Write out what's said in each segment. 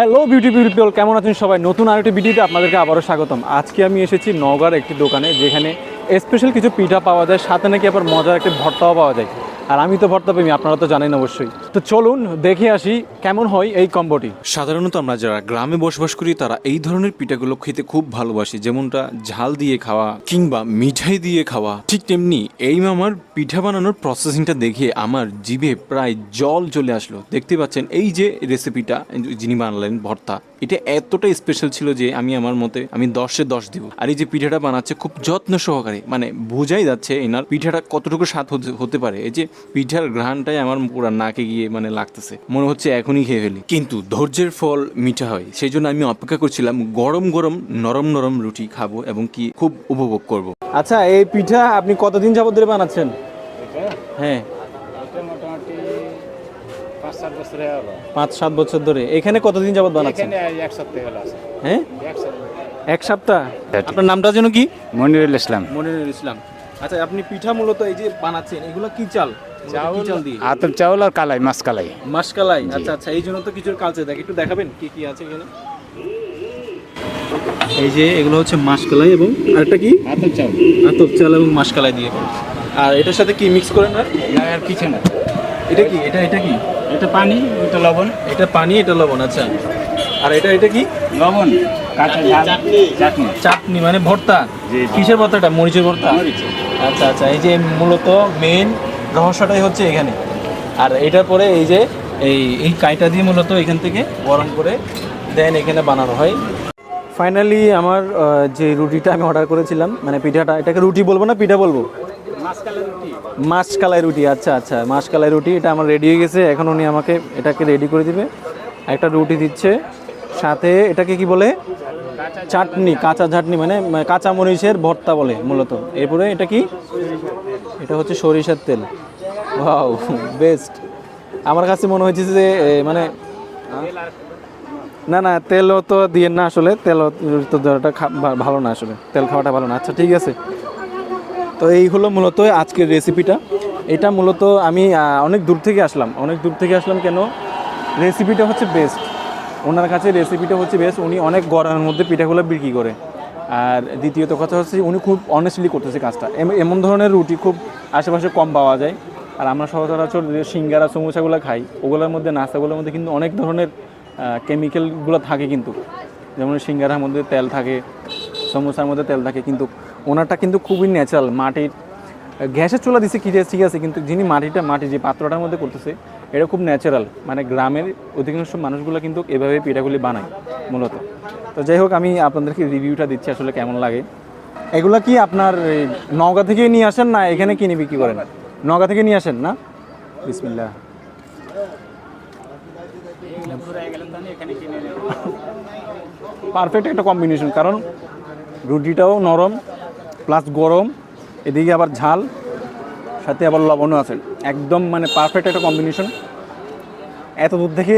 Hello beauty people, কেমন আছেন সবাই? নতুন আরেকটি ভিডিওতে আপনাদেরকে আবারও স্বাগতম। আজকে আমি এসেছি নওগাঁর একটি দোকানে, যেখানে স্পেশাল কিছু পিঠা পাওয়া যায়, সাথে নাকি আবার মজার একটি ভর্তাও পাওয়া যায়। আর আমি তো ভর্তা প্রেমী, আপনারা তো জানেন অবশ্যই। তো চলুন দেখে আসি কেমন হয় এই কম্বোটি। সাধারণত আমরা যারা গ্রামে বসবাস করি তারা এই ধরনের পিঠাগুলো খেতে খুব ভালোবাসি, যেমনটা ঝাল দিয়ে খাওয়া কিংবা মিঠাই দিয়ে খাওয়া। ঠিক তেমনি এই মামার পিঠা বানানোর প্রসেসিংটা দেখে আমার জিভে প্রায় জল চলে আসলো। দেখতে পাচ্ছেন এই যে রেসিপিটা যিনি বানালেন ভর্তা, এটা এতটা স্পেশাল ছিল যে আমার মতে আমি 10-এ 10 দিব। আর এই যে পিঠাটা বানাচ্ছে খুব যত্ন সহকারে, মানে বোঝাই যাচ্ছে এনার পিঠাটা কতটুকু স্বাদ হতে পারে। এই যে পিঠার ঘ্রাণটাই আমার পুরা নাকে গিয়ে লাগতেছে, মনে হচ্ছে এখনই খেয়ে ফেলি। কিন্তু ধৈর্যের ফল মিঠা হয়, সেই জন্য আমি অপেক্ষা করছিলাম গরম গরম নরম নরম রুটি খাবো এবং কি খুব উপভোগ করব। আচ্ছা, এই পিঠা আপনি কতদিন যাবত ধরে বানাচ্ছেন? হ্যাঁ, 5-7 বছর ধরে। এখানে কতদিন যাবত বানাচ্ছেন? হ্যাঁ, এক সপ্তাহ। আপনার নামটা যেন কি? মনিরুল ইসলাম। মনিরুল ইসলাম। আচ্ছা, আপনি পিঠা মূলত এই যে বানাচ্ছেন, এগুলো কি চাল? কি চাল দিয়ে? আতপ চাউল আর কালাই, মাছ কালাই। মাসকালাই। আচ্ছা আচ্ছা, এই জন্য তো কিছু কালচে দেখ, একটু দেখাবেন কি কি আছে এখানে? এই যে এগুলো হচ্ছে মাসকালাই এবং আরেকটা কি? আতপ চাউল। আতপ চাল এবং মাসকালাই দিয়ে। আর এটার সাথে কি মিক্স করেন? আর কিছু না। এটা কি? এটা কি? এটা পানি, এটা লবণ। এটা পানি, এটা লবণ। আচ্ছা, আর এটা কি? লবণ, কাঁচা ঝাল, চাটনি। চাটনি মানে ভর্তা? জি। কিসের ভর্তাটা? মরিচের ভর্তা? আচ্ছা আচ্ছা, এই যে মূলত মেইন রহস্যটাই হচ্ছে এখানে। আর এটার পরে এই যে এই কাইটা দিয়ে মূলত এখান থেকে গরম করে দেন এখানে বানানো হয়। ফাইনালি আমার যে রুটিটা আমি অর্ডার করেছিলাম, মানে পিঠাটা, এটাকে রুটি বলবো না পিঠা বলবো? মাসকালাই রুটি। আচ্ছা আচ্ছা, মাসকালাই রুটি, এটা আমার রেডি হয়ে গেছে। এখন উনি আমাকে এটাকে রেডি করে দিবে। একটা রুটি দিচ্ছে, সাথে এটাকে কি বলে? চাটনি, কাঁচা চাটনি, মানে কাঁচা মরিচের ভর্তা বলে মূলত। এরপরে এটা কি? এটা হচ্ছে সরিষার তেল। Wow, best. আমার কাছে মনে হচ্ছে যে মানে না তেলও তো দিয়ে না, আসলে তেল তো দেওয়াটা ভালো না, আসলে তেল খাওয়াটা ভালো না। আচ্ছা ঠিক আছে। তো এই হলো মূলত আজকের রেসিপিটা। এটা মূলত আমি অনেক দূর থেকে আসলাম কেন? রেসিপিটা হচ্ছে বেস্ট, ওনার কাছে রেসিপিটা হচ্ছে বেস্ট। উনি অনেক গরমের মধ্যে পিঠাগুলো বিক্রি করে। আর দ্বিতীয়ত কথা হচ্ছে উনি খুব অনেস্টলি করতেছে কাজটা। এমন ধরনের রুটি খুব আশেপাশে কম পাওয়া যায়। আর আমরা সচরাচর যে সিঙ্গারা সমোসাগুলো খাই, ওগুলোর মধ্যে, নাস্তাগুলোর মধ্যে কিন্তু অনেক ধরনের কেমিক্যালগুলো থাকে কিন্তু। যেমন সিঙ্গারার মধ্যে তেল থাকে, সমোসার মধ্যে তেল থাকে, কিন্তু ওনারটা কিন্তু খুবই ন্যাচারাল। মাটির গ্যাসের চুলা দিচ্ছে ঠিক আছে, কিন্তু যিনি মাটি যে পাত্রটার মধ্যে করতেছে, এটা খুব ন্যাচারাল। মানে গ্রামের অধিকাংশ মানুষগুলো কিন্তু এভাবে পিঠাগুলি বানায় মূলত। তো যাই হোক, আমি আপনাদেরকে রিভিউটা দিচ্ছি আসলে কেমন লাগে। এগুলা কি আপনার নওগাঁ থেকে নিয়ে আসেন না এখানে কিনে বিক্রি করেন? নওগাঁ থেকে নিয়ে আসেন না? বিসমিল্লাহ। পারফেক্ট একটা কম্বিনেশন, কারণ রুটিটাও নরম প্লাস গরম, এদিকে আবার ঝাল, সাথে আবার লবণও আছে। একদম মানে পারফেক্ট একটা কম্বিনেশন। এত দূর থেকে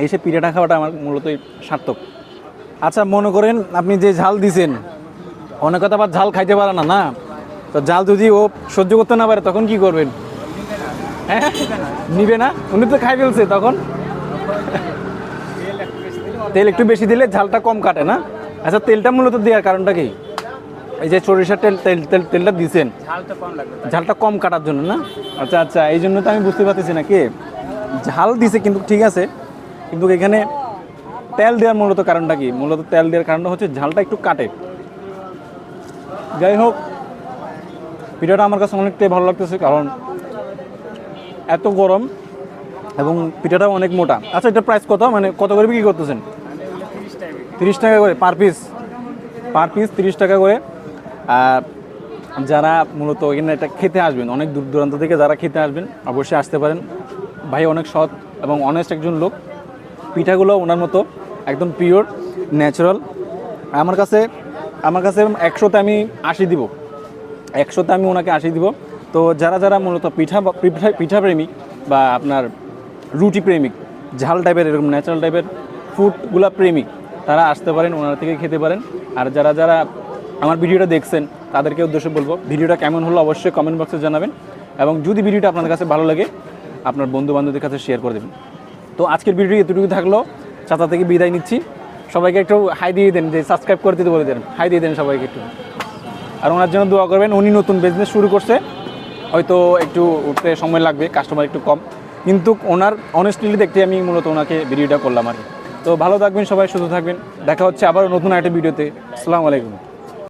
এসে পিঠাটা খাওয়াটা আমার মূলতই সার্থক। আচ্ছা, মনে করেন আপনি যে ঝাল দিছেন, অনেক কথা আবার ঝাল খাইতে পারে না, তো ঝাল যদি ও সহ্য করতে না পারে তখন কি করবেন? হ্যাঁ, নিবে না? উনি তো খাই ফেলছে, তখন তেল একটু বেশি দিলে ঝালটা কম কাটে না? আচ্ছা, তেলটা মূলত দেওয়ার কারণটা কি? এই যে সরিষার তেলটা দিয়েছেন ঝালটা কম কাটার জন্য না? আচ্ছা আচ্ছা, এই জন্য তো আমি বুঝতে পারতেছি না কে ঝাল দিছে, কিন্তু ঠিক আছে, কিন্তু এখানে তেল দেওয়ার মূলত কারণটা কি? মূলত তেল দেওয়ার কারণটা হচ্ছে ঝালটা একটু কাটে। যাই হোক, পিঠাটা আমার কাছে অনেকটাই ভালো লাগতেছে, কারণ এত গরম এবং পিঠাটাও অনেক মোটা। আচ্ছা, এটা প্রাইস কত, মানে কত করে বিক্রি করতেছেন? 30 টাকা করে পার পিস 30 টাকা করে। আর যারা মূলত এখানে এটা খেতে আসবেন, অনেক দূর দূরান্ত থেকে যারা খেতে আসবেন, অবশ্যই আসতে পারেন। ভাই অনেক সৎ এবং অনেস্ট একজন লোক। পিঠাগুলো ওনার মতো একদম পিওর ন্যাচারাল। আমার কাছে 100তে আমি 80 দিব, 100তে আমি ওনাকে 80 দিব। তো যারা মূলত পিঠা প্রেমিক বা আপনার রুটি প্রেমিক, ঝাল টাইপের এরকম ন্যাচারাল টাইপের ফুডগুলা প্রেমিক, তারা আসতে পারেন, ওনার থেকে খেতে পারেন। আর যারা আমার ভিডিওটা দেখছেন তাদেরকে উদ্দেশ্যে বলবো, ভিডিওটা কেমন হলো অবশ্যই কমেন্ট বক্সে জানাবেন। এবং যদি ভিডিওটা আপনাদের কাছে ভালো লাগে, আপনার বন্ধু বান্ধবদের কাছে শেয়ার করে দেবেন। তো আজকের ভিডিও এতটুকু থাকলো। চাচা থেকে বিদায় নিচ্ছি। সবাইকে একটু হাই দিয়ে দেন, যে সাবস্ক্রাইব করে দিতে বলে দেন, হাই দিয়ে দেন সবাইকে একটু। আর ওনার জন্য দোয়া করবেন, উনি নতুন বিজনেস শুরু করছে, হয়তো একটু উঠতে সময় লাগবে, কাস্টমার একটু কম, কিন্তু ওনার অনেস্টলি দেখতে আমি মূলত ওনাকে ভিডিওটা করলাম আর কি। তো ভালো থাকবেন সবাই, সুস্থ থাকবেন, দেখা হচ্ছে আবারও নতুন একটা ভিডিওতে। আসসালামু আলাইকুম।